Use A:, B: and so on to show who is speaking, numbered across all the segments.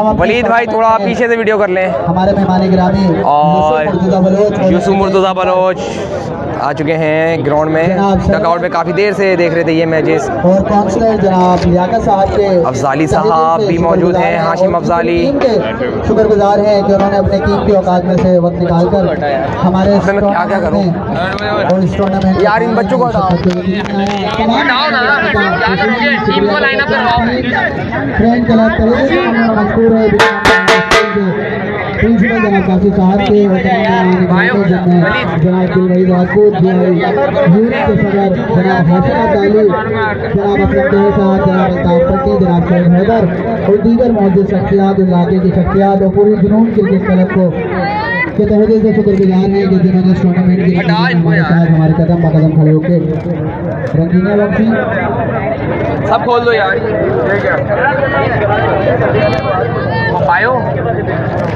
A: वलीद भाई थोड़ा पीछे से वीडियो कर लें।
B: हमारे मेहमान गिरामी
A: और यूसुफ मुर्तज़ा बलोच आ चुके हैं ग्राउंड में। डगआउट में काफ़ी देर से देख रहे थे ये मैचेस।
B: और काउंसलर जनाब लियाकत साहब के
A: अफजाली साहब भी मौजूद हैं, हाशिम अफजाली
B: शुक्रगुजार हैं कि उन्होंने अपने कीमती औकात में से वक्त निकालकर हमारे
A: क्या क्या करूँ
B: और इस टूर्नामेंट
A: यार, इन बच्चों को
B: फ्रेंड क्लब मशहूर है प्रिंसिपल जनाब काफी साहब के जनाब दिलवही राजपूत यूथ के सदर जनाब हाशिम अब्दाली, जनाब अफजल साहब, जनाब अल्ताफ पट्टी, जनाब शेख हैदर और दीगर मौजूद शख्सियात, इलाके की शख्सियात और पूरी जुनून क्रिकेट क्लब को के तहत से शुक्रगुजार हैं कि जिन्होंने इस टूर्नामेंट के हमारे साथ हमारे कदम ब कदम खड़े होकर रंगीना बख्शी
A: सब खोल दो यार। पायो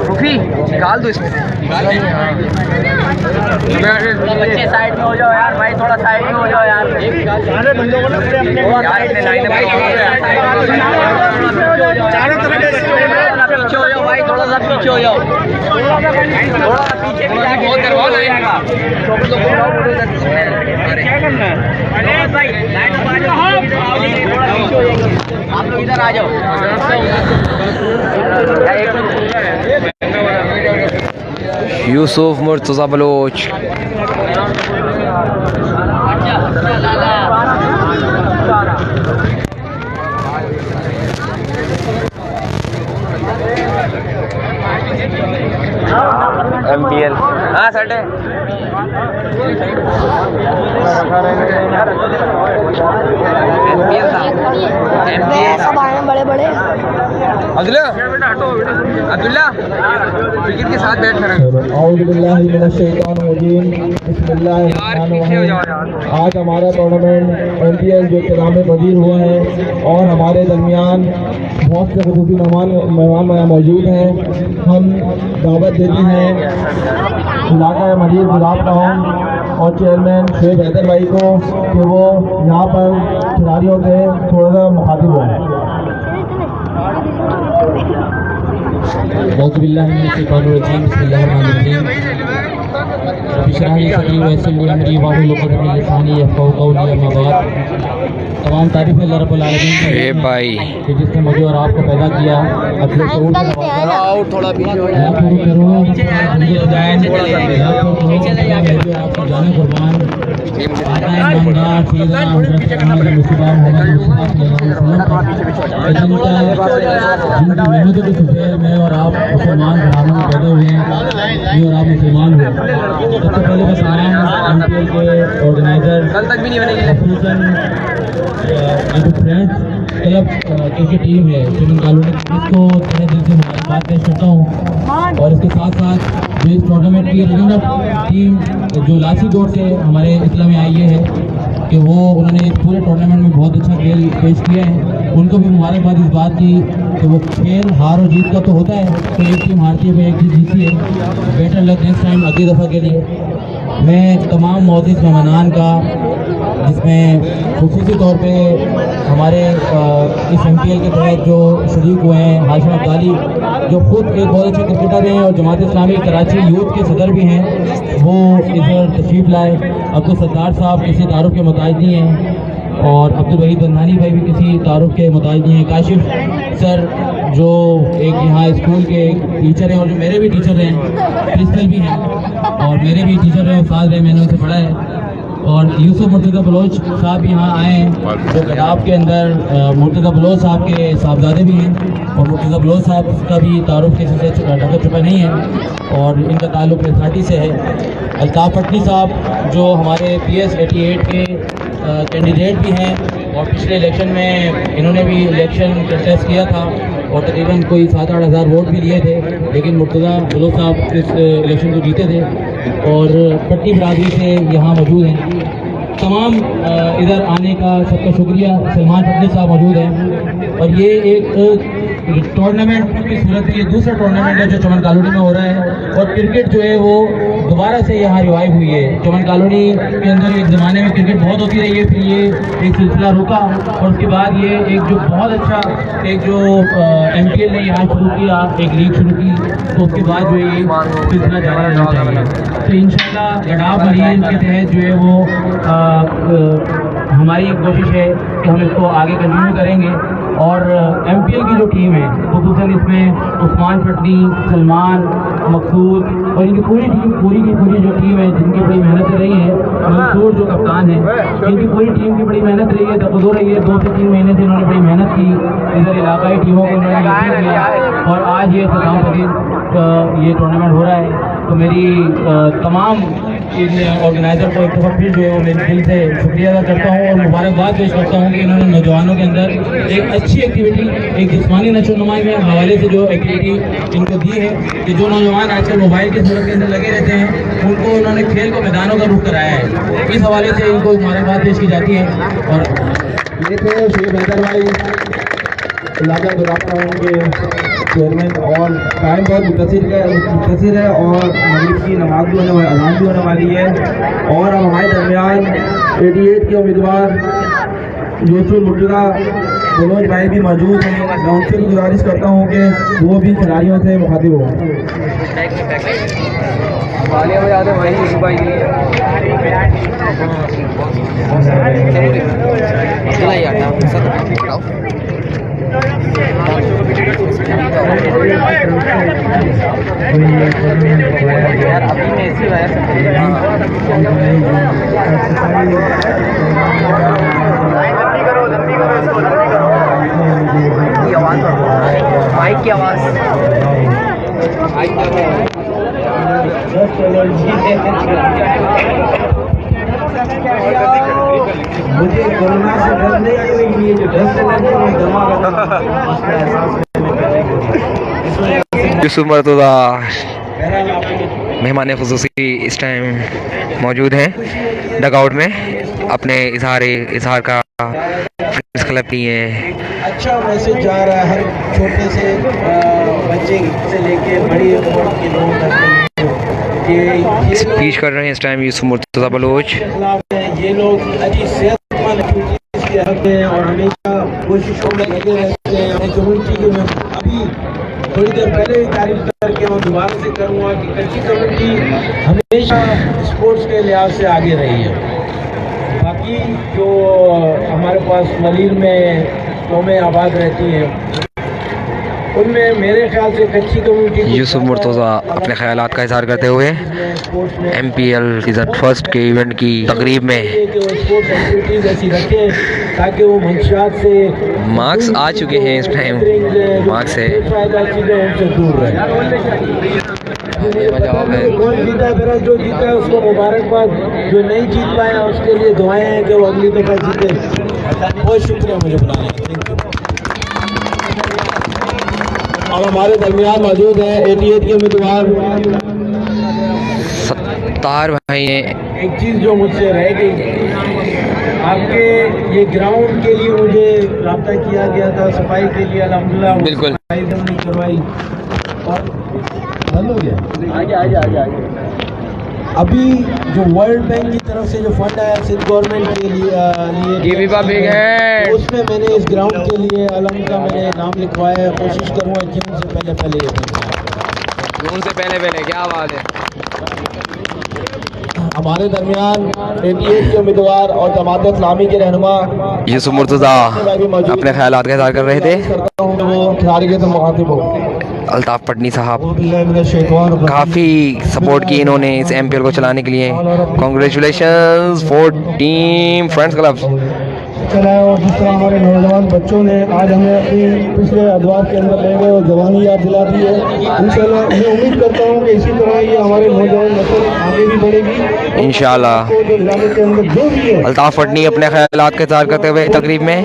A: रूफी निकाल दो इसमें।
C: बच्चे साइड में हो जाओ यार भाई, थोड़ा साइड में हो जाओ यार। चारों तरफ पीछे हो जाओ भाई, थोड़ा सा पीछे हो जाओ, थोड़ा पीछे भी जाके बहुत करवाओ लाएगा। आप लोग इधर आ जाओ।
A: यूसुफ मुर्तज़ा बलोच MPL। हाँ सेट है।
D: सब आए हैं बड़े बड़े।
A: अब्दुल्ला क्रिकेट के साथ बैठ कर
B: आज हमारा टूर्नामेंट MPL जो इख्तिताम में पजीर हुआ है और हमारे दरमियान बहुत से ख़ुसूसी मेहमान मौजूद हैं। हम दावत देते हैं इलाका मजीद गुलाब टाउन और चेयरमैन शेख हैदर भाई को कि वो यहाँ पर खिलाड़ियों से थोड़ा सा मुखातिब हुए। तमाम तारीफ़ अल्लाह रब्बुल आलमीन
A: भाई
B: कि जिसने मुझे और आपको पैदा किया। अपने
A: थोड़ा पीछे हो
B: जाने कुर्बान मेहनतों के सुफेर में और आप मुसलमान घरानों में पैदा हुए हैं और आप मुसलमान हुए। सबसे पहले मैं तमाम MPL के organiser friends club cricket team है चिमन कॉलोनी, इसको तहे दिल से मुबारकबाद पेश करता हूँ। और इसके साथ साथ जो इस टूर्नामेंट की रनिंग अप टीम जो लासी दौर से हमारे इतला में आई है कि वो उन्होंने इस पूरे टूर्नामेंट में बहुत अच्छा खेल पेश किया है, उनको भी मुबारकबाद इस बात की कि वो खेल हार और जीत का तो होता है, तो एक टीम हारती है एक टीम जीती है। बेटर लक नेक्स्ट टाइम अगली दफ़ा के लिए। मैं तमाम मौजूद मेहमान का, जिसमें खुसूसी तौर पे हमारे इस MPL के तहत जो शरीक हुए हैं हाशिम अब्दाली जो खुद एक बहुत अच्छे क्रिकेटर हैं और जमात इस्लामी कराची यूथ के सदर भी हैं, वो इधर तशरीफ़ लाए। अब्दुल सत्तार साहब किसी तारुफ के मुताज नहीं हैं और अब्दुल वहीद बंधानी भाई भी किसी तारुफ के मुताज नहीं हैं। काशिफ सर जो एक यहाँ स्कूल के टीचर हैं और जो मेरे भी टीचर हैं, प्रिंसिपल भी हैं और मेरे भी टीचर हैं, उस्ताद हैं, मैंने उनसे पढ़ा है। और यूसुफ मुर्तज़ा बलोच साहब यहाँ आए हैं जो गदाब के अंदर मुर्तज़ा बलोच साहब के साहबजादे भी हैं और मुर्तज़ा बलोच साहब का भी तारुफ किसी से ढका छुपा नहीं है और इनका ताल्लुक़ मेथाटी से है। अल्ताफ पट्टी साहब जो हमारे PS 88 के कैंडिडेट भी हैं और पिछले इलेक्शन में इन्होंने भी इलेक्शन कंटेस्ट किया था और तकरीबन कोई 7-8 हज़ार वोट भी लिए थे, लेकिन मुर्तज़ा बलोच साहब इस इलेक्शन को जीते थे और पट्टी बरादरी से यहाँ मौजूद हैं। तमाम इधर आने का सबका शुक्रिया। सलमान पट्टी साहब मौजूद हैं और ये एक टूर्नामेंट की सूरत में ये दूसरा टूर्नामेंट है जो चमन कॉलोनी में हो रहा है और क्रिकेट जो है वो दोबारा से यहाँ रिवाइव हुई है। चमन कॉलोनी के अंदर एक ज़माने में क्रिकेट बहुत होती रही है, फिर ये एक सिलसिला रुका और उसके बाद ये एक जो बहुत अच्छा एक जो MPL ने यहाँ शुरू किया, एक लीग शुरू की, तो उसके बाद जो ये सिलसिला जारी रहना चाहिए। तो इंशाल्लाह गडाफ मरीज के तहत जो है वो हमारी कोशिश है कि हम इसको आगे कंटिन्यू करेंगे और MPL की जो टीम है खुसूसन इसमें उस्मान पटनी, सलमान, मकसूद और इनकी पूरी की पूरी जो टीम है जिनकी बड़ी मेहनत रही है, मंसूर जो कप्तान है, इनकी पूरी टीम की बड़ी मेहनत रही है, तकदो रही है। 2 से 3 महीने से इन्होंने बड़ी मेहनत की, इधर इलाकाई टीमों को इन्होंने लीड किया और आज ये इख्तिताम पजीर ये टूर्नामेंट हो रहा है। तो मेरी तमाम ऑर्गेनाइज़र को एक दफ़ा फिर जो है वो मेरे दिल से शुक्रिया अदा करता हूँ और मुबारकबाद पेश करता हूँ कि इन्होंने नौजवानों के अंदर एक अच्छी एक्टिविटी, एक जिस्मानी नशोनुमाई के हवाले से जो एक्टिविटी इनको दी है कि जो नौजवान आजकल मोबाइल की सूरत के अंदर लगे रहते हैं उनको उन्होंने खेल को मैदानों का रुख कराया है। इस हवाले से इनको मुबारकबाद पेश की जाती है। और
E: ये थे श्री बैदर भाई इलाका गुलाबा के चेयरमैन और टाइम बहुत मुख्तसर है और मगरिब की नमाज भी अज़ान भी होने वाली है और अब हमारे दरमियान 88 के उम्मीदवार यूसुफ मुर्तज़ा बलोच भाई भी मौजूद हैं। मैं उनसे भी गुजारिश करता हूँ कि वो भी खिलाड़ियों से मुखातिब हो।
C: यार अभी मैं ऐसे वायर माइक की आवाज़
E: मुझे कोरोना से डर नहीं है, लेकिन ये जो डर से लगे वो दमा
A: यूसुफ मुर्तज़ा मेहमान ख़ुसूसी इस टाइम मौजूद हैं डगआउट में, अपने इजहार का क्लब लिए
E: अच्छा मैसेज जा रहा है हर छोटे से बच्चे से लेके बड़ी उम्र के लोगों तक कि
A: स्पीच कर रहे हैं इस टाइम यूसुफ मुर्तज़ा बलोच।
E: ये लोग अच्छी सेहतमंद एक्टिविटीज़ के हक हैं और हमेशा कोशिशों में लगे रहते हैं। कम्युनिटी के में अभी थोड़ी देर पहले ही तारीफ करके मैं दोबारा से करूँगा कि कच्ची कम्युनिटी हमेशा स्पोर्ट्स के लिहाज से आगे रही है। बाकी जो हमारे पास मलीर में कौमें आबाद रहती हैं उनमें मेरे ख्याल से कच्ची कम्युनिटी
A: यूसुफ मुर्तज़ा अपने ख्यालात का इजहार करते हुए MPL सीज़न फर्स्ट के इवेंट की तकरीब में
E: स्पोर्ट्स एक्टिविटीज़ ऐसी रखें ताकि वो मंशियात से
A: मार्क्स आ चुके हैं इस टाइम, मार्क्स से
E: चीज़ें उनसे दूर रहे।
A: जवाब है
E: कौन जीता है, फिर जो जीता है उसको मुबारकबाद, जो नहीं जीत पाया उसके लिए दुआएं हैं कि वो अगली दफ़ा जीते। बहुत शुक्रिया मुझे बुलाने का, थैंक यू। और हमारे दरमियान मौजूद हैं 88 के उम्मीदवार
A: सत्तार भाई हैं।
E: एक चीज़ जो मुझसे रह गई, आपके ये ग्राउंड के लिए मुझे रब्ता किया गया था सफाई के लिए, अल्हम्दुलिल्लाह
A: बिल्कुल
E: सफाई नहीं करवाई और बंद हो गया। आगे अभी जो वर्ल्ड बैंक की तरफ से जो फंड आया सिंध गवर्नमेंट के लिए उसमें मैंने इस ग्राउंड के लिए अलम का मैंने नाम लिखवाया है। कोशिश करूँगा जून से पहले
A: क्या बात है।
E: हमारे दरमियान 88 के उम्मीदवार और जमात इस्लामी के रहनुमा
A: यूसुफ मुर्तज़ा अपने ख्यालात का इज़हार कर रहे थे।
E: वो खिलाड़ी के मुखातिब हो
A: अल्ताफ़ पटनी साहब काफ़ी सपोर्ट की इन्होंने इस MPL को चलाने के लिए। Congratulations for team friends club.
E: चलाया और जिस तरह हमारे नौजवान बच्चों ने आज हमें अपनी पिछले अदवार के अंदर ले गए और जवानी याद दिला दी है। इंशाल्लाह मैं उम्मीद करता हूँ कि इसी तरह ये हमारे नौजवान नस्ल आगे भी बढ़ेगी
A: इंशाल्लाह।
E: के अंदर जो भी है
A: अल्ताफ़ पटनी अपने ख्यालात का इज़हार करते हुए तकरीब में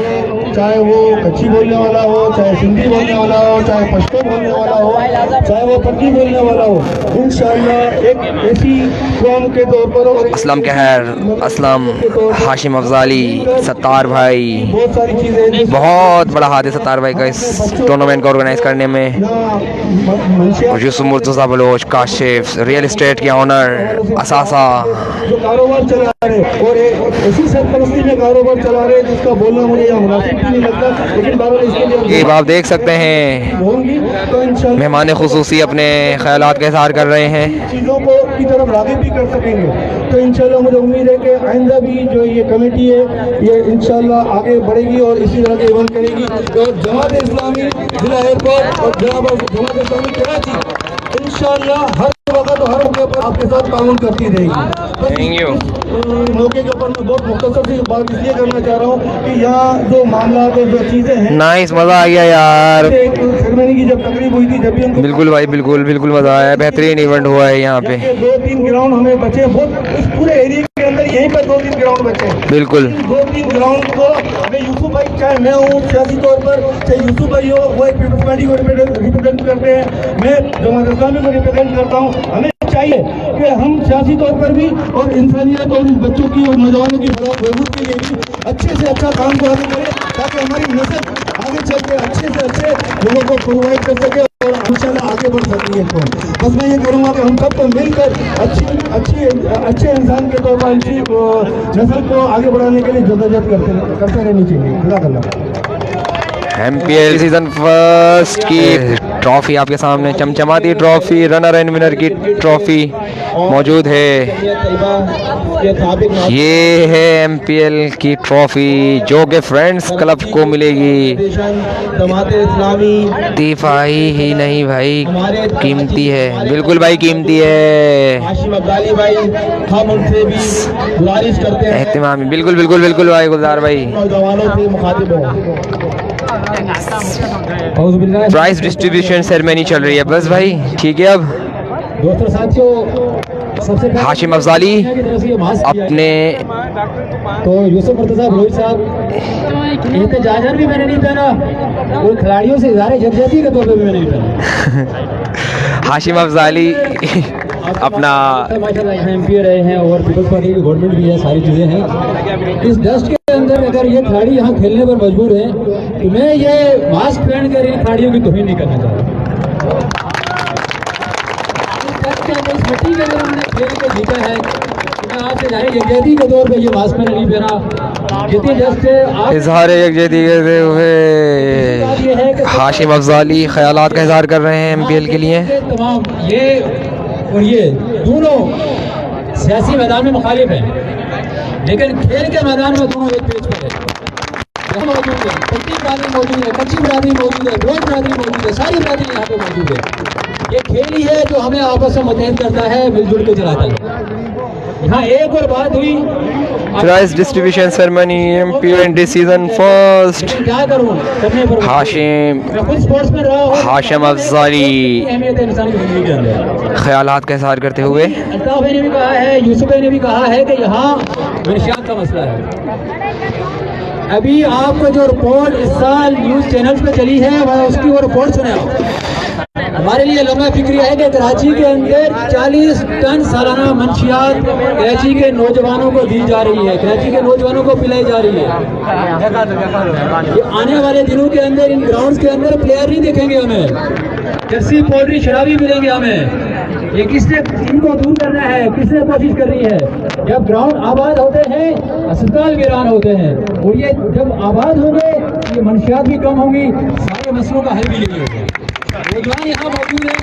E: चाहे वो कच्ची बोलने वाला हो, चाहे सिंधी बोलने वाला हो, चाहे पश्तो बोलने वाला हो, चाहे वो पक्की बोलने वाला हो, इंशाअल्लाह एक ऐसी कौम के तौर पर और
A: असलम कहर, असलम, हाशिम अफजाली, सत्तार भाई,
E: बहुत सारी चीज़ें
A: बहुत बड़ा हाथ है सत्तार भाई का इस टूर्नामेंट को ऑर्गेनाइज करने में। और यूसुफ मुर्तज़ा बलोच, काशिफ, रियल एस्टेट के ऑनर, असासा,
E: जो कारोबार चला रहे और ऐसी सरपरस्ती में कारोबार चला रहे जिसका बोलना मुझे यहाँ मुनासिब भी नहीं लगता, लेकिन बहरहाल इसके लिए
A: ये आप देख सकते हैं
E: होंगी तो इंशाअल्लाह
A: मेहमान खुसूसी अपने ख्यालात का इज़हार कर रहे हैं।
E: चीज़ों को की तरफ राग़िब भी कर सकेंगे। तो इंशाअल्लाह मुझे उम्मीद है कि आइंदा भी जो ये कमेटी है ये इंशाअल्लाह आगे बढ़ेगी और इसी तरह के इवेंट करेगी। और जमात इस्लामी जिला एयरपोर्ट और जमात इस्लामी कराची इंशाअल्लाह हर वक्त और हर मौके पर आपके साथ ताउन करती रहेगी।
A: Thank you.
E: मौके के ऊपर मैं बहुत मुख्तसर सी बात इसलिए करना चाह रहा हूँ कि यहाँ जो मामला और जो चीज़ें हैं,
A: नाइस, मज़ा आ गया यार।
E: एक सेरेमनी की जब तकरीब हुई थी, जब भी उनको
A: बिल्कुल भाई, बिल्कुल बिल्कुल मज़ा आया, बेहतरीन इवेंट हुआ है यहाँ पे।
E: 2-3 ग्राउंड हमें बचे, बहुत इस पूरे एरिया के अंदर यहीं पर 2-3 ग्राउंड बचे हैं।
A: बिल्कुल
E: 2-3 ग्राउंड को हमें यूसुफ भाई, चाहे मैं हूँ सियासी तौर पर, चाहे यूसुफ भाई हो, वो एक पीपल्स पार्टी को रिप्रेजेंट करते हैं, मैं जमात इस्लामी को रिप्रेजेंट करता हूँ। हमें चाहिए कि हम सियासी तौर पर भी और इंसानियत और बच्चों की और नौजवानों की बहबूद के लिए भी अच्छे से अच्छा काम को आगे करें, ताकि हमारी नस्ल आगे चल के अच्छे से अच्छे लोगों को प्रोवाइड कर सके और इंशाल्लाह आगे बढ़ सकती है। बस मैं ये करूँगा कि हम सबको मिलकर अच्छे इंसान के तौर पर अच्छी नस्ल को आगे बढ़ाने के लिए जद्दोजहद करते रहनी चाहिए। जज़ाकल्लाह।
A: MPL सीजन फर्स्ट की ट्रॉफी आपके सामने, चमचमाती ट्रॉफी, रनर एंड विनर की ट्रॉफी मौजूद है। ये है MPL की ट्रॉफी जो कि फ्रेंड्स क्लब को मिलेगी। दिफाई ही नहीं भाई, कीमती है, बिल्कुल भाई कीमती है।
E: हाशिम अब्दाली भाई, हम उनसे भी गुजारिश करते हैं,
A: एहतिमामी, बिल्कुल बिल्कुल बिल्कुल भाई, गुलजार भाई।
E: नौजवानों से मुखातिब हो।
A: प्राइस डिस्ट्रीब्यूशन सेरेमनी चल रही है बस भाई, ठीक है। अब
B: दोस्तों साथियों, सबसे पहले
A: हाशिम अफजाली
B: की तरफ से ये मास्क दिया
A: अपने
B: है। तो यूसुफ मुर्तज़ा बलोच साहब, ये तो जायज़र भी मैंने नहीं पहना और खिलाड़ियों से इज़हार यकजहती के तौर पर भी मैंने नहीं पहना।
A: हाशिम अफजाली अपना
B: माशाल्लाह यहाँ MP रहे हैं और पीपल्स पार्टी की गवर्नमेंट भी है, सारी चीज़ें हैं। इस डस्ट के अंदर अगर ये खिलाड़ी यहाँ खेलने पर मजबूर हैं तो मैं ये मास्क पहन कर इन खिलाड़ियों की तौहीन नहीं करना चाहता। इस मिट्टी के अंदर हमने खेल के जीता है, मैं आपसे जाहिर यकजहती के तौर पर ये मास्क मैंने नहीं पहना। जितनी डस्ट है आप
A: इजहार यकजहती करते हुए हाशिम अफजाली ख्यालात का इजहार कर रहे हैं MPL के लिए।
B: तमाम ये और ये दोनों सियासी मैदान में मुखालिफ हैं, लेकिन खेल के मैदान में दोनों एक पेज पर है। यहाँ मौजूद है, पट्टी बरादरी मौजूद है, कच्ची बरादरी मौजूद है, ब्रोड बरादरी मौजूद है, सारी बरादरी यहाँ पे मौजूद है। ये खेल ही है जो हमें आपस में मुतहद करता है, मिलजुल के चलाता है। यहाँ एक और बात हुई,
A: price distribution ceremony MPL season first.
B: क्या करूँ करने पर
A: हाशिम
B: मैं खुद स्पोर्ट्स में रहा हूँ।
A: हाशिम अफजाली
B: अहमियत है इंसानी जिंदगी के अंदर।
A: ख्यालात का इजहार करते हुए
B: अल्ताफ भाई ने भी कहा है, यूसुफ भाई ने भी कहा है कि यहाँ मनशियात का मसला है। अभी आपको जो रिपोर्ट इस साल न्यूज़ चैनल्स पे चली है, वह उसकी वो रिपोर्ट सुने आप। हमारे लिए लम्हा फिक्री है कि कराची के अंदर 40 टन सालाना मंशियात कराची के नौजवानों को दी जा रही है, कराची के नौजवानों को पिलाई जा रही है। ये आने वाले दिनों के अंदर इन ग्राउंड्स के अंदर प्लेयर नहीं देखेंगे हमें, जर्सी पोल्ट्री शराबी मिलेंगे हमें। ये किसने इनको दूर करना है, किसने कोशिश करनी है? जब ग्राउंड आबाद होते हैं, अस्पताल वीरान होते हैं, और ये जब आबाद होंगे ये मंशियात भी कम होंगी, सारे मसलों का हल भी नहीं होगा। नौजवान यहाँ मौजूद है,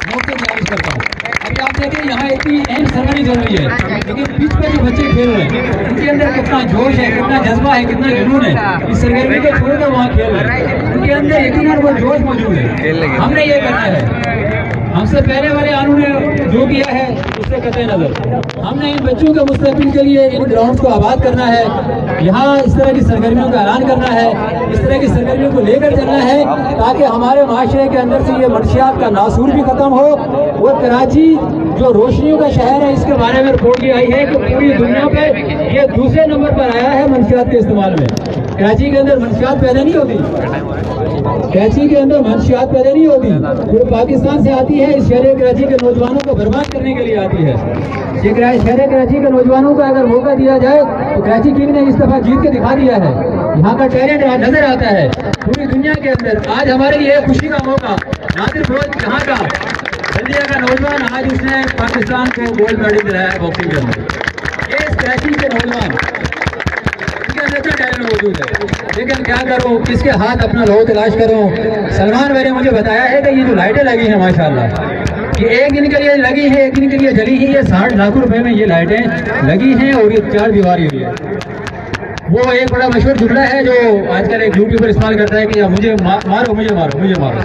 B: मैं उससे गुजारिश करता हूँ। अभी आप देखें यहाँ इतनी अहम सरगर्मी चल रही है, लेकिन पिच पे जो बच्चे खेल रहे हैं उनके अंदर कितना जोश है, कितना जज्बा है, कितना जुनून है। इस सरगर्मी को छोड़कर वहाँ खेल रहे हैं, उनके अंदर यकीनन वो जोश मौजूद है। हमने ये करना है, हमसे पहले वाले आनू ने जो किया है उससे कतई नजर। हमने इन बच्चों के मुस्तकबिल के लिए इन ग्राउंड को आबाद करना है, यहाँ इस तरह की सरगर्मियों का ऐलान करना है, इस तरह की सरगर्मियों को लेकर चलना है, ताकि हमारे माशरे के अंदर से ये मंशियात का नासूर भी खत्म हो। और कराची जो रोशनियों का शहर है, इसके बारे में रिपोर्ट भी आई है कि पूरी दुनिया पे ये दूसरे नंबर पर आया है मंशियात के इस्तेमाल में। कराची के अंदर मंशियात पैदा नहीं होती, कराची के अंदर मंशियात पैदा नहीं होती, वो पाकिस्तान से आती है, इस शहर कराची के नौजवानों को बर्बाद करने के लिए आती है। ये शहर कराची के नौजवानों को अगर मौका दिया जाए तो कराची किंग ने इस दफा जीत के दिखा दिया है, यहाँ का टैलेंट नजर आता है पूरी दुनिया के अंदर। आज हमारे लिए खुशी का मौका, नादिर फौज यहाँ का बल्दिया का नौजवान, आज उसने पाकिस्तान को गोल्ड मेडल दिलाया है बॉक्सिंग के अंदर। ये इस कराची के नौजवान के अंदर क्या टैलेंट मौजूद है, लेकिन क्या करूँ, किसके हाथ अपना लो तलाश करूँ। सलमान भाई ने मुझे बताया है कि ये जो लाइटें लगी हैं माशाल्लाह, ये एक दिन के लिए लगी है, एक दिन के लिए जली है, ये 60 लाख रुपए में ये लाइटें लगी हैं और ये 4 दीवारी हुई है। वो एक बड़ा मशहूर जुमला है जो आजकल एक यूट्यूबर इस्तेमाल करता है कि मुझे मारो मुझे मारो मुझे मारो।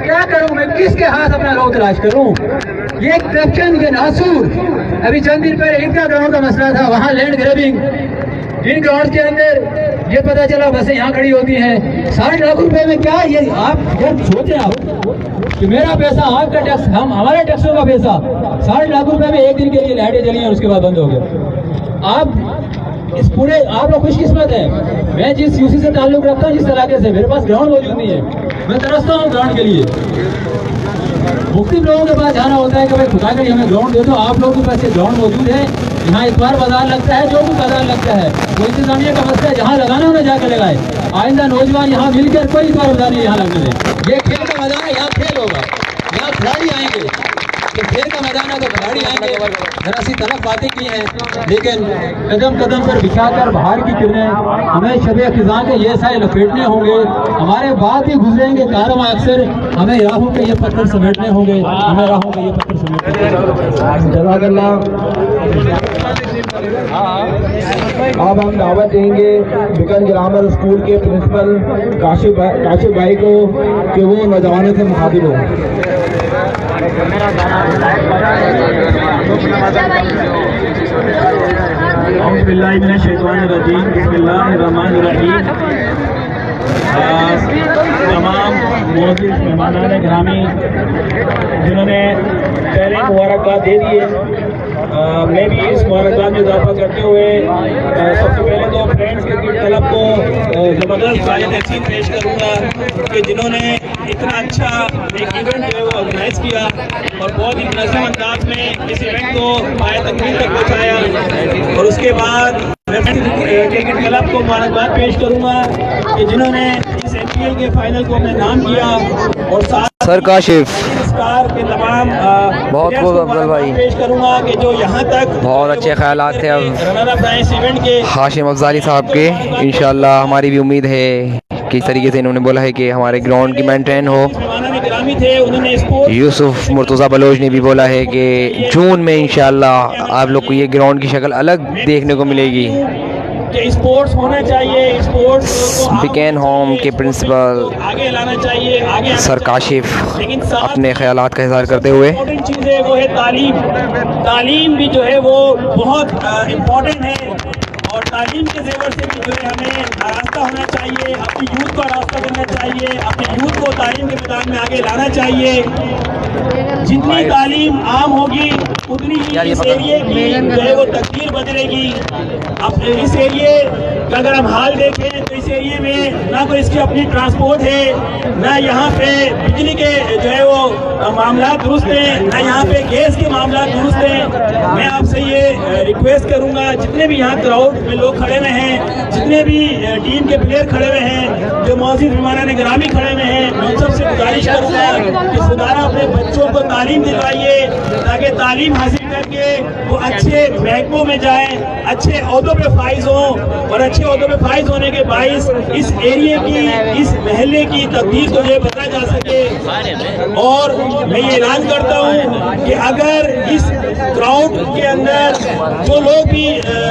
B: क्या करूं मैं, किसके हाथ अपना लो तलाश करूं। ये करप्शन, ये नासूर। अभी चंद दिन पहले ईदगाह ग्राउंड का मसला था, वहाँ लैंड ग्रैबिंग, इन ग्राउंड के अंदर ये पता चला बसें यहाँ खड़ी होती हैं 60 लाख रुपए में। क्या ये आप जब सोचे आप कि मेरा पैसा, आपका टैक्स, हम हमारे टैक्सों का पैसा, 60 लाख रुपए में एक दिन के लिए लाइटें जली और उसके बाद बंद हो गया। आप इस पूरे, आप लोग खुशकिस्मत है, मैं जिस यूसी से ताल्लुक रखता हूँ, जिस इलाके से, मेरे पास ग्राउंड मौजूद नहीं है, मैं तरसता हूँ ग्राउंड के लिए। मुख्तलिफ लोगों के पास जाना होता है कि भाई खुदा के लिए हमें ग्राउंड दे दो। आप लोगों के पास ये ग्राउंड मौजूद है, यहाँ इतवार बाजार लगता है, जो भी बाजार लगता है, वो इंतजामिया का मसला है, जहाँ लगाना उन्हें जाकर लगाए। आइंदा नौजवान यहाँ मिलकर कोई इतवार बाजार नहीं यहाँ लगने दें। ये खेल का मैदान है, यहाँ खेल होगा, यहाँ खिलाड़ी आएंगे, तो खेल का मैदान है तो खिलाड़ी आएंगे। जरा सी तरफ बातें की हैं, लेकिन कदम कदम पर बिछाकर बाहर की किरणें हमें शब खिज़ां के ये साए लपेटने होंगे। हमारे बाद ही गुजरेंगे कारवां, अक्सर हमें राहों के ये पत्थर समेटने होंगे, हमें राहों के ये पत्थर समेटने होंगे।
E: जज़ाकल्लाह। अब हम दावत देंगे बिकन ग्रामर स्कूल के प्रिंसिपल काशिफ भाई को कि वो नौजवानों से मुखातिब हो।
F: तमाम मौजूद मेहमान ग्रामी जिन्होंने पहले मुबारकबाद दे दिए, मैं भी इस मुबारकबाद में इजाफा करते हुए सबसे पहले तो फ्रेंड्स क्रिकेट क्लब को ज़बरदस्त तहसीन पेश करूँगा कि जिन्होंने इतना अच्छा एक इवेंट जो है वो ऑर्गेनाइज किया और बहुत ही मुनज़्ज़म अंदाज में इस इवेंट को पाए तकमील तक पहुँचाया। और उसके बाद मैं क्रिकेट क्लब को मुबारकबाद पेश करूँगा कि जिन्होंने इस IPL के फाइनल को अपने नाम किया और साथ
A: सर काशिफ
F: के तमाम
A: बहुत खूब अफजल भाई
F: पेश करूँगा कि जो यहाँ तक
A: बहुत अच्छे ख्यालात थे अब
F: रनर अप रहे इस इवेंट के
A: हाशिम अफजाली साहब के। इंशाल्लाह हमारी भी उम्मीद है कि इस तरीके से इन्होंने बोला है कि हमारे ग्राउंड की मेंटेन हो।
F: ग्रामी थे, उन्होंने स्पोर्ट्स
A: यूसुफ मुर्तज़ा बलोच ने भी बोला है कि जून में इंशाल्लाह आप लोग को ये ग्राउंड की शक्ल अलग देखने को मिलेगी।
F: कि स्पोर्ट्स होना चाहिए, स्पोर्ट्स को
A: बिकेन होम के प्रिंसिपल
F: आगे लाना चाहिए, आगे
A: सर काशिफ
F: लेकिन
A: अपने ख्यालात का इज़हार करते हुए
F: इम्पोर्टेंट चीज़ है वो है तालीम। तालीम भी जो है वो बहुत इम्पोर्टेंट है और तालीम के ज़ेवर से भी जो है हमें आरास्ता होना चाहिए, अपनी यूथ को आरास्ता करना चाहिए, अपने यूथ को तालीम के मैदान में आगे लाना चाहिए। जितनी तालीम आम होगी उतनी ही इस एरिए की जो है वो तकदीर बदलेगी। अब इस एरिए का अगर हम हाल देखें तो इस एरिए में ना कोई इसकी अपनी ट्रांसपोर्ट है, ना यहाँ पे बिजली के जो है वो मामला दुरुस्त हैं, ना यहाँ पे गैस के मामला दुरुस्त हैं। मैं आपसे ये रिक्वेस्ट करूँगा, जितने भी यहाँ क्राउड में लोग खड़े हुए हैं, जितने भी टीम के प्लेयर खड़े हुए हैं, जो मौजूद मेहमान ग्रामी खड़े हुए हैं, मैं उन सबसे गुजारिश करूँगा कि खुदारा अपने बच्चों को तालीम दिलवाइए ताकि तालीम हासिल करके वो अच्छे महकमों में जाएं, अच्छे ओहदों पे फाइज हों और अच्छे ओहदों पे फाइज होने के बाइस इस एरिए की, इस महल्ले की तकदीर को जो बता जा सके। और मैं ये ऐलान करता हूँ कि अगर इस क्राउड के अंदर जो लोग भी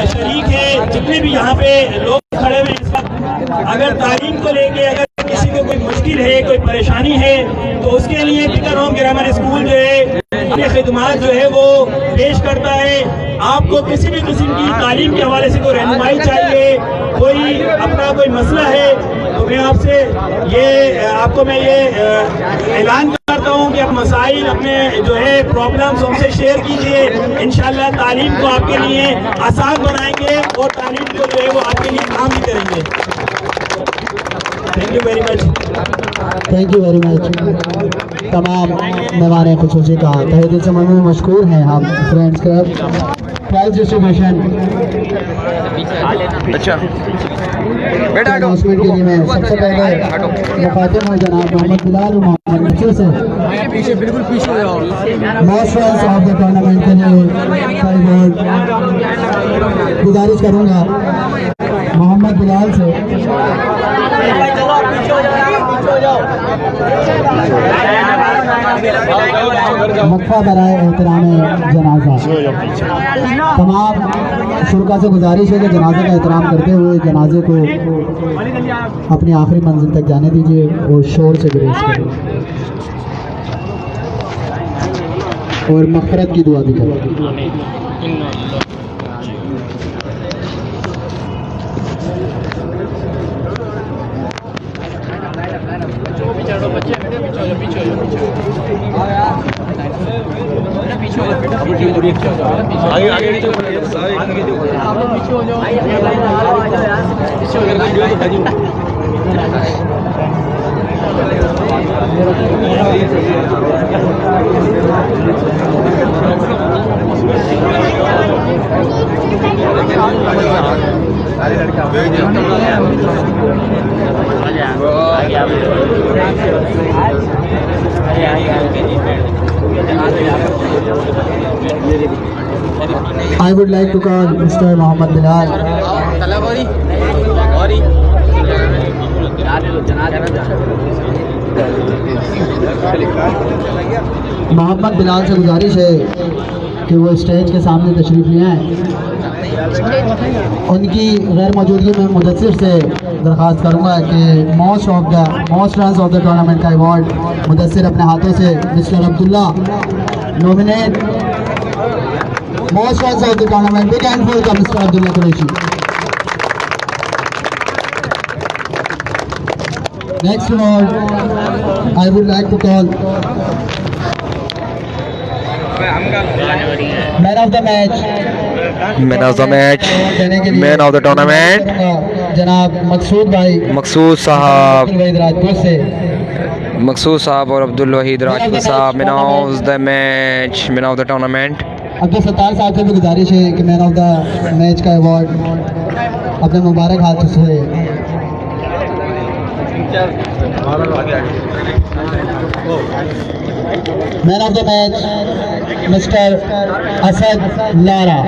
F: शरीक हैं, जितने भी यहाँ पे लोग खड़े हुए इस वक्त, अगर तालीम को लेके अगर किसी को कोई मुश्किल है, कोई परेशानी है, तो उसके लिए बिकन होम ग्रामर स्कूल जो है अपनी खिदमत जो है वो पेश करता है। आपको किसी भी किस्म की तालीम के हवाले से कोई रहनुमाई चाहिए, कोई अपना कोई मसला है, तो मैं आपसे ये आपको मैं ये ऐलान करता हूँ कि आप मसाइल अपने जो है प्रॉब्लम्स हमसे शेयर कीजिए। इंशाल्लाह तालीम को आपके लिए आसान बनाएंगे और तालीम को जो है वो आपके लिए काम भी करेंगे। Thank you very much.
G: Thank you very much. तमाम मेहमान खुसूसी का तहे दिल से मशकूर हैं हम फ्रेंड्स क्लब। प्राइज डिस्ट्रीब्यूशन
A: अच्छा बेटा हटो।
G: अनाउंसमेंट के लिए मैं सबसे पहले मुखातिब हूँ जनाब मोहम्मद बिलाल और मोहम्मद नसीर से।
C: पीछे बिल्कुल पीछे हो जाओ।
G: Most runs off the tournament के लिए कई गुजारिश करूँगा मोहम्मद बिलाल से। वक्फा बराए एहतराम जनाजा। तमाम शुरका से गुजारिश है कि जनाजे का एहतराम करते हुए जनाजे को अपनी आखिरी मंजिल तक जाने दीजिए और शोर से गुरेज करें और मग़फ़िरत की दुआ भी करें। I would like to call Mr. Mohammad Bilal. Mohammad Bilal से गुजारिश है कि वो स्टेज के सामने तशरीफ़ ले आएँ। उनकी गैर मौजूदगी में मुदस्सिर से दरख्वास्त करूँगा कि most runs off the tournament का अवार्ड मुदस्सिर अपने हाथों से mister Abdullah nominate most runs off the tournament. Big hand for mister Abdullah Qureshi. Next of all, I would like to call man of the match.
A: Man of the match, man of the tournament
G: जनाब मकसूद भाई,
A: मकसूद साहब,
G: राजपुर से
A: मकसूद साहब और अब्दुल वहीद राजपूत साहब। Man of the match, man of the tournament.
G: Abdul Sattar साहब से भी गुजारिश है कि मैन ऑफ द मैच का अवार्ड अपने मुबारक हाथ से man of the match mister Asad Lara.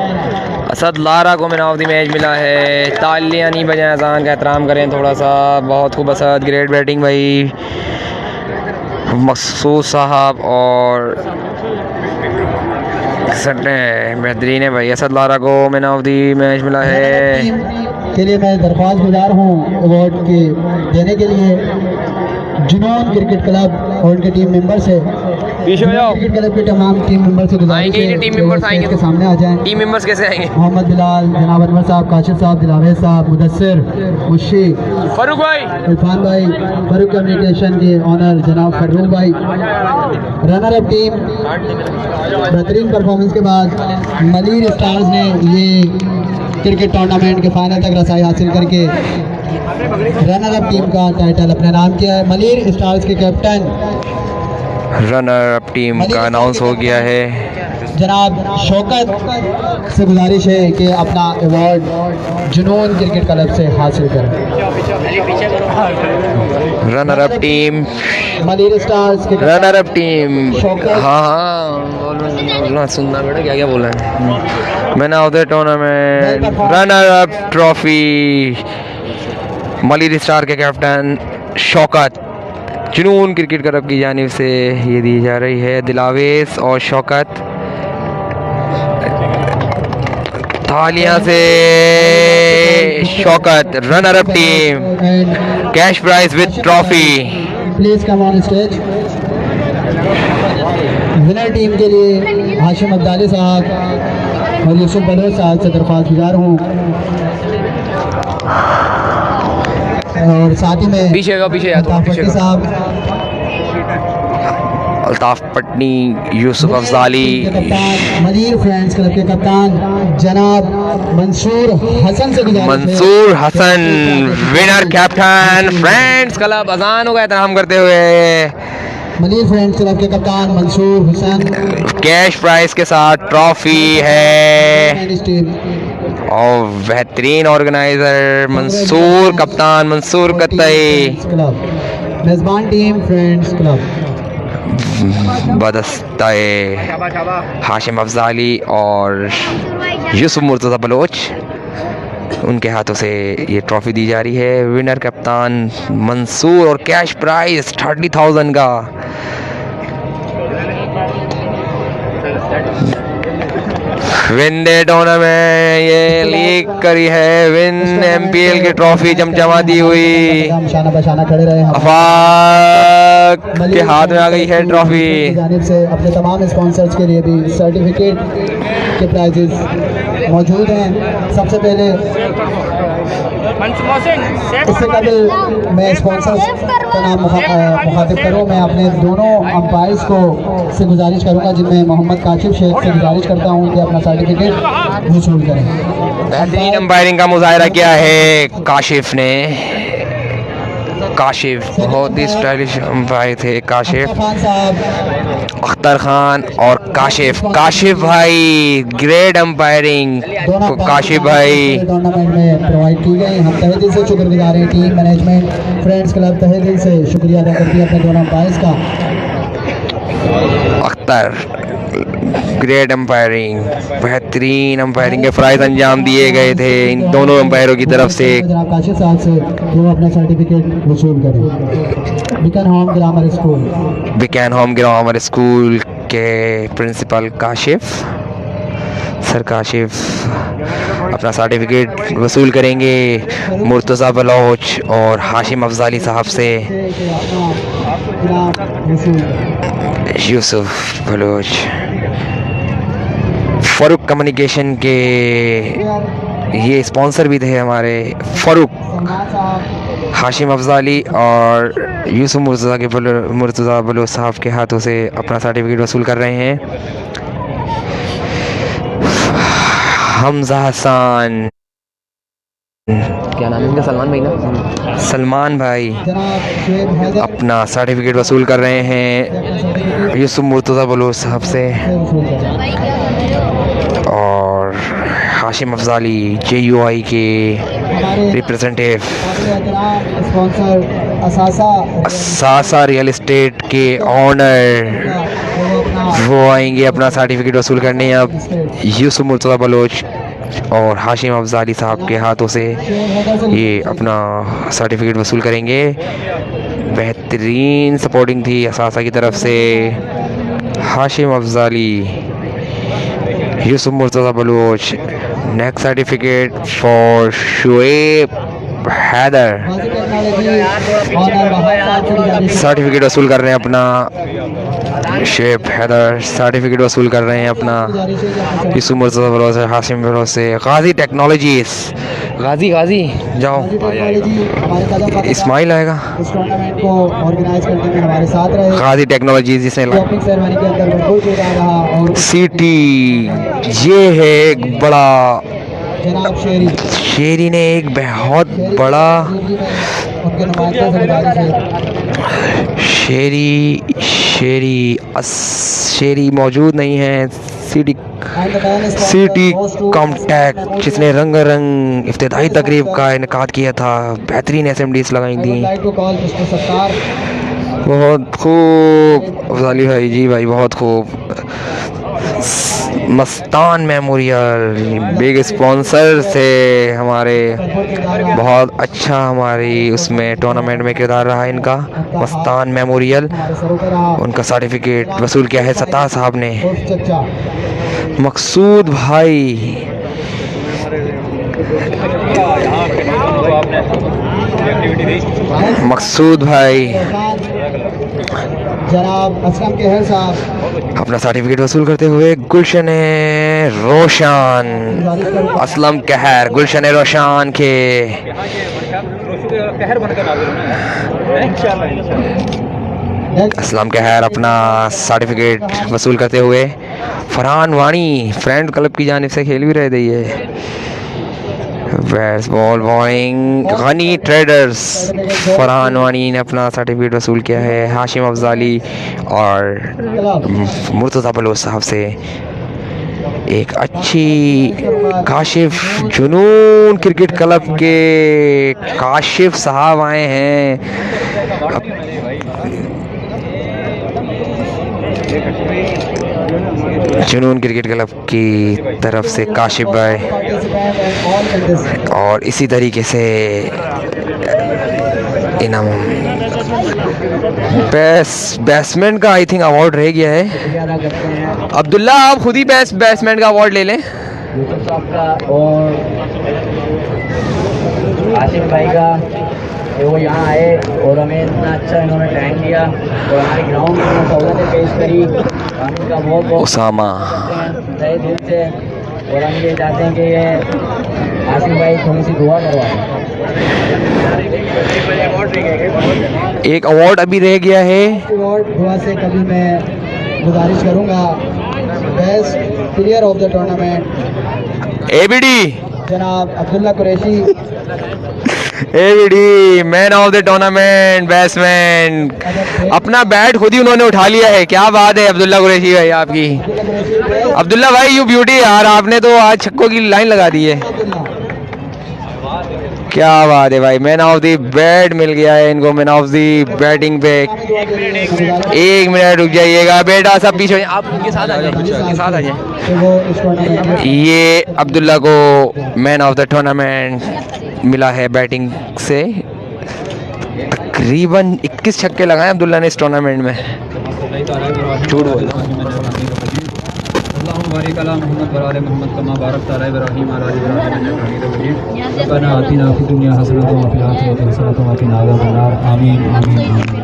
A: Asad Lara को मैन ऑफ द मैच मिला है। तालियां नहीं बजाएं, अजान का एहतराम करें थोड़ा सा। बहुत खूब असद, ग्रेट बैटिंग भाई मकसूद साहब और बेहतरीन है भाई। असद लारा को मैन ऑफ द मैच मिला है।
G: के लिए मैं दरख्वास्त गुजार हूँ अवार्ड के देने के लिए जुनून क्रिकेट क्लब और उनके टीम मेंबर से।
A: पीछे हो जाओ।
G: क्रिकेट क्लब के तमाम टीम मेंबर से गुजारिश है
A: टीम मेंबर्स आएंगे
G: के सामने आ जाएं।
A: टीम मेंबर्स कैसे आएंगे?
G: मोहम्मद बिलाल, जनाब अनवर साहब, काशिफ साहब, दिलावेद साहब, मुदस्सिर, मुशी,
A: फरूक भाई,
G: इरफान भाई, फरूक कम्युनिकेशन के ऑनर जनाब फरूक भाई। रनर अप टीम बेहतरीन परफॉर्मेंस के बाद मलीर स्टार्स ने ये क्रिकेट टूर्नामेंट के फाइनल तक रसाई हासिल करके रनर अप टीम का टाइटल अपने नाम किया है। मलीर स्टार्स के कैप्टन
A: रनर अप टीम का अनाउंस हो गया है।
G: जनाब शौकत से गुजारिश है कि अपना अवार्ड जुनून क्रिकेट क्लब से हासिल करें।
A: Runner up team,
G: Malir stars के
A: रनर अप टीम। हाँ बोलना सुनना बेटा क्या क्या बोला है। Man of the tournament, runner up trophy Malir star के कैप्टन शौकत, जुनून क्रिकेट क्लब की जानिब से ये दी जा रही है। दिलावेस और शौकत थालियां से Shaukat. Runner up team cash prize with trophy.
G: Please come on stage. Winner team के लिए हाशिम अब्दाली साहब और यूसुफ बलोच साहब से दरख्वास्त गुजार हूँ और साथ ही में
A: पीछे
G: साहब
A: अल्ताफ पटनी, यूसुफ अफजाली,
G: कप्तान मलीर फ्रेंड्स क्लब के कप्तान जनाब मंसूर हसन से गुजारिश है।
A: Mansoor Hasan winner captain friends club. अजान होगा एहतराम करते हुए
G: मलीर फ्रेंड्स क्लब के कप्तान मंसूर हसन
A: कैश प्राइज के साथ ट्रॉफी है
G: इस टीम
A: और बेहतरीन ऑर्गेनाइजर मंसूर कप्तान मंसूर कतई
G: क्लब, मेजबान टीम फ्रेंड्स क्लब।
A: बदस्ताए हाशिम अफजाली और यूसुफ मुर्तज़ा बलोच, उनके हाथों से ये ट्रॉफी दी जा रही है। विनर कप्तान मंसूर और कैश प्राइज 30,000 का। विन डे टूर्नामेंट ये लीग करी है, विन एमपीएल की ट्रॉफी चमचमा दी हुई।
G: शाना बशाना खड़े रहे हम।
A: अफाक के हाथ में आ गई है ट्रॉफी।
G: जानिब से अपने तमाम स्पॉन्सर्स के लिए भी सर्टिफिकेट के प्राइजेस मौजूद हैं। सबसे पहले इससे कबल मैं स्पॉन्सर्स का नाम मुखातिब करूँ, मैं अपने दोनों अंपायर्स को से गुजारिश करूँगा, जिनमें मोहम्मद काशिफ शेख से गुजारिश करता हूँ कि अपना सर्टिफिकेट वसूल करें।
A: बेहतरीन अंपायरिंग का मुजाहरा किया है काशिफ ने। काशिफ बहुत ही स्टाइलिश अंपायर थे। काशिफ,
G: खान साहब,
A: अख्तर खान और काशिफ। काशिफ भाई ग्रेट अंपायरिंग काशिफ भाई।
G: टूर्नामेंट में प्रोवाइड की गई। हम तहे दिल से शुक्रगुजार हैं, टीम मैनेजमेंट फ्रेंड्स क्लब तहे दिल से शुक्रिया अदा करती है अपने दोनों अंपायर्स का।
A: अख्तर ग्रेट अंपायरिंग, बेहतरीन अंपायरिंग के प्राइज अंजाम दिए गए थे इन दोनों अंपायरों की तरफ से।
G: जनाब काशिफ साहब से वो अपना सर्टिफिकेट वसूल करें। Beacon Home Grammar School,
A: Beacon Home Grammar School के प्रिंसिपल काशिफ सर काशिफ अपना सर्टिफिकेट वसूल करेंगे मुर्तज़ा बलोच और हाशिम अफजाली साहब से। यूसुफ बलोच, फ़ारूक कम्युनिकेशन के ये स्पॉन्सर भी थे हमारे। फ़ारूक, हाशिम अफजाली और यूसुफ मुर्तज़ा बलोच साहब के हाथों से अपना सर्टिफिकेट वसूल कर रहे हैं। हमजा हसन, क्या नाम है इनका? सलमान भाई ना? सलमान भाई अपना सर्टिफिकेट वसूल कर रहे हैं यूसुफ मुर्तज़ा बलोच साहब से। और हाशिम अफजाली JUI के रिप्रेजेंटेटिव,
G: स्पॉन्सर
A: असासा रियल एस्टेट के ऑनर, वो आएंगे अपना सर्टिफिकेट वसूल करने। अब यूसुफ मुर्तज़ा बलोच और हाशिम अफजाली साहब के हाथों से ये अपना सर्टिफिकेट वसूल करेंगे। बेहतरीन सपोर्टिंग थी असासा की तरफ से। Hashim Afzali, Yusuf Murtaza Baloch. Next certificate for Shoaib Haider, certificate वसूल कर रहे हैं अपना। शुएब हैदर सर्टिफिकेट वसूल कर रहे हैं अपना यूसुफ मुर्तज़ा बलोच से, हाशिम बलोच से। गाजी टेक्नोलॉजीज, गाजी जाओ, इस्माइल आएगा।
G: इस टूर्नामेंट को ऑर्गेनाइज करने में हमारे साथ रहे।
A: गाजी टेक्नोलॉजीज जिसने
G: ओपनिंग सेरेमनी के अंदर भरपूर किरदार रहा। और
A: सिटी, ये है एक बड़ा,
G: जनाब
A: शेरी ने एक बहुत बड़ा,
G: उनके नुमाइंदों से गुजारिश है।
A: शेरी मौजूद नहीं है। सिटी कॉम्टैक्ट जिसने रंग इफ्तिताई तकरीब का इनकाद किया था, बेहतरीन असेंबलीज लगाई थी। बहुत खूब अफजाली भाई, जी भाई बहुत खूब। मस्तान मेमोरियल बिग स्पॉन्सर से हमारे, बहुत अच्छा हमारी उसमें टूर्नामेंट में किरदार रहा इनका। मस्तान मेमोरियल, उनका सर्टिफिकेट वसूल किया है सत्तार साहब ने। मकसूद भाई, मकसूद भाई
G: जनाब असलम कहर साहब
A: अपना सर्टिफिकेट वसूल करते हुए। गुलशन रोशन, असलम कहर, गुलशन रोशन के असलम के खैर अपना सर्टिफिकेट वसूल करते हुए फरहान वाणी फ्रेंड क्लब की जानिब से खेल भी रहे थे ये best ball bowling Ghani Traders Farhan Wani ने अपना सर्टिफिकेट वसूल किया है हाशिम अफजाली और मुर्तज़ा बलोच साहब से एक अच्छी काशिफ जुनून क्रिकेट क्लब के काशिफ साहब आए हैं जुनून क्रिकेट क्लब की तरफ से काशिफ भाई और इसी तरीके से इनाम बेस्ट बैट्समैन का आई थिंक अवार्ड रह गया है अब्दुल्ला आप खुद ही बेस्ट बैट्समैन का अवार्ड ले लें
C: यूसुफ साहब का और आसिफ भाई का कि वो यहाँ आए और हमें इतना अच्छा इन्होंने टाइम दिया और हमारे ग्राउंड में सहूलतें पेश करी हम इनका बहुत बहुत
A: उसामा
C: तहे दिल से और हम ये चाहते हैं कि ये आसिफ भाई थोड़ी सी दुआ करवाएं
A: एक अवार्ड अभी रह गया है
G: अवार्ड दुआ से कभी मैं गुजारिश करूंगा best player of the tournament
A: ABD
G: जनाब Abdullah Qureshi
A: ABD man of the tournament batsman अपना बैट खुद ही उन्होंने उठा लिया है क्या बात है अब्दुल्ला कुरैशी भाई आपकी अब्दुल्ला भाई यू ब्यूटी यार आपने तो आज छक्कों की लाइन लगा दी है क्या बात है भाई मैन ऑफ द बैट मिल गया है इनको मैन ऑफ द बैटिंग पे 1 मिनट रुक जाइएगा बेटा सब पीछे आप उनके साथ आ जाए उनके साथ आ जाए ये अब्दुल्ला को मैन ऑफ द टूर्नामेंट मिला है बैटिंग से तकरीबन 21 छक्के लगाए अब्दुल्ला ने इस टूर्नामेंट में झूठ बोल
B: आमीन आमीन।